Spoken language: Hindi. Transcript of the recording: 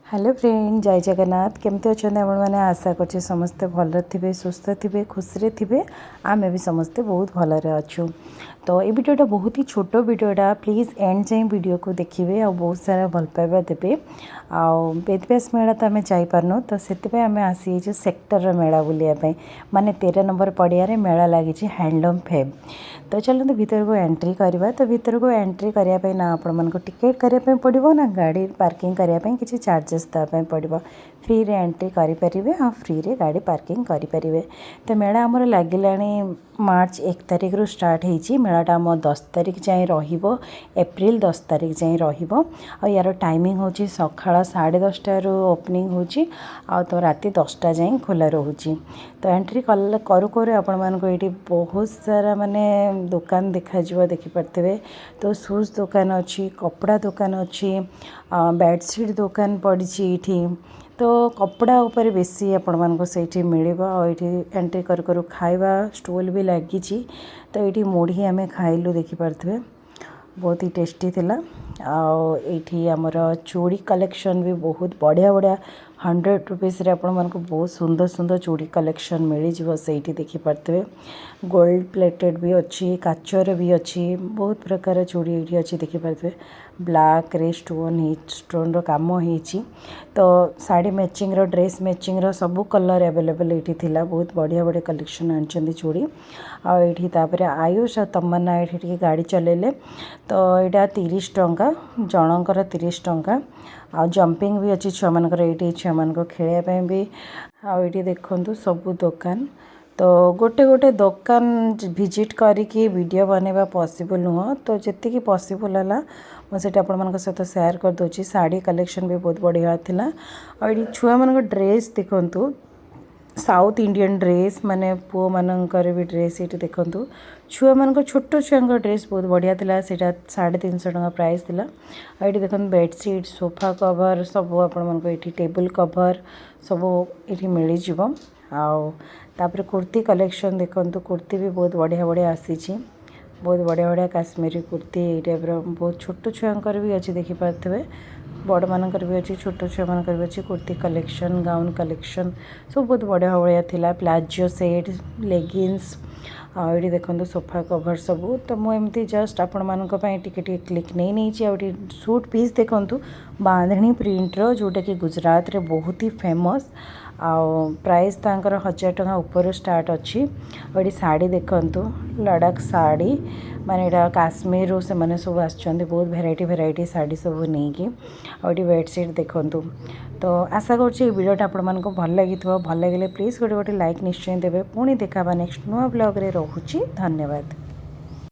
हेलो फ्रेंड, जय जगन्नाथ। केमती अच्छा मैंने आशा कर समस्ते भल थे, सुस्थ थे, खुशी थे। आमे भी समस्ते बहुत भलरे अच्छु। तो ये वीडियोटा बहुत ही छोट वीडियोटा, प्लीज़ एंड जाए वीडियो को देखिए और बहुत सारा भल पाइबा देवे। बेदव्यास मेला तो आम जापरनु, तो से आम आसी सेक्टर मेला बुलायापी, माने 13 नंबर पड़िया मेला लगी हैंडलूम फेब। तो चलते भीतर को एंट्री करवा। तो भीतर को एंट्री करने ना आपण को टिकेट करने पड़ो ना गाड़ी पार्किंग करने किसी चार्जेस देवाई पड़ो। फ्री रे एंट्री करेंगे और फ्री रे गाड़ी पार्किंग करेंगे। तो मेला आमर लगे मार्च 1 तारिख रु स्टार्ट होती। मेलाटा आम 10 तारिख जाए रहिबो, एप्रिल 10 तारिख जाए रहिबो। और यार टाइमिंग हूँ सकाळ 10:30 ओपनिंग होची आ तो राति 10टा जाए खोला रोची। तो एंट्री करू करू आपण मानको एठी बहुत सारा माने दुकान देखा देखि पारथिबे। तो शूज दुकान अच्छी, कपड़ा दुकान अच्छी, बेडशीट दुकान पड़ी एठी। तो कपड़ा उपर बेसी आपण मानको सेठी मिलिबा। और एठी एंट्री करू खाइबा स्टॉल भी लगी। तो ये मुढ़ी आम खाइलु देखि पारथिबे, बहुत ही टेस्टी थिला। आठी आमर चूड़ी कलेक्शन भी बहुत बढ़िया बढ़िया 100 रुपीस रे आपण मानको बहुत सुंदर सुंदर चूड़ी कलेक्शन मिल जाव से देखि पारथिबे। गोल्ड प्लेटेड भी अच्छी, काचर भी अच्छी, बहुत प्रकार चूड़ी ये अच्छी देखि पारथिबे। ब्लैक रे स्टोन रो काम होईची। तो साड़ी मैचिंग रो, ड्रेस मैचिंग रो सब कलर अवेलेबल ये थिला। बहुत बढ़िया बढ़िया कलेक्शन आनी चूड़ी। आठी तापर आयुष तमन्ना ये गाड़ी चलेले। तो यहाँ 30 टंका जनकर, 30 टंका। आ जंपिंग भी अच्छी छुआ मानकर, ये छुआ मान खेलने भी। आठी देखु सबू दुकान। तो गोटे गोटे दुकान विजिट करिकी वीडियो बनवा पॉसिबल नुह। तो जी पॉसिबल है मुझे आपण सहित शेयर कर दूची। साड़ी कलेक्शन भी बहुत बढ़िया थिला। और ये छुआ मान ड्रेस देखु, साउथ इंडियन ड्रेस माने पुओ मानकर भी ड्रेस ये देखु। छुआ मान छोट छुआ ड्रेस बहुत बढ़िया थिला। सेटा 350 टंका प्राइस थिला। और ये देखो बेडशीट, सोफा कवर सब आपण टेबल कवर सब ये मिल जाव। तापर कुर्ती कलेक्शन देखो, कुर्ती भी बहुत बढ़िया बढ़िया आसी। बहुत बढ़िया बढ़िया काश्मीरी कुर्ती ये टाइप बहुत छोट छुआंकर भी अच्छी देखि पारथिबे। बड़ मानकर भी अच्छी, छोट छुआ मानकर भी अच्छी। कुर्ती कलेक्शन, गाउन कलेक्शन सब बहुत बढ़िया बढ़िया थिला। प्लाजो सेट, लेगिंग्स और ये देखो सोफा कवर सबू। तो मुझे जस्ट आपण मानक टिके क्लिक नहीं नहीं। सूट पीस देखु बांधणी प्रिंट रो, जोटा कि गुजरात रे बहुत ही फेमस। प्राइस तांकर 1000 टंका ऊपर स्टार्ट अच्छी। और ये साड़ी देखु, लडाख साड़ी माने यहाँ काश्मीर से मैंने सब आसछन्ति, बहुत भेराइटी साड़ी सब नहीं कि। और ये बेडशीट देखु। तो आशा करुँचे वीडियोटा आपको भल लगी। भल लगे प्लीज़ गोटे गोटे लाइक निश्चय देवे। पुणी देखा नेक्स्ट नुआ ब्लॉग रे। रोची धन्यवाद।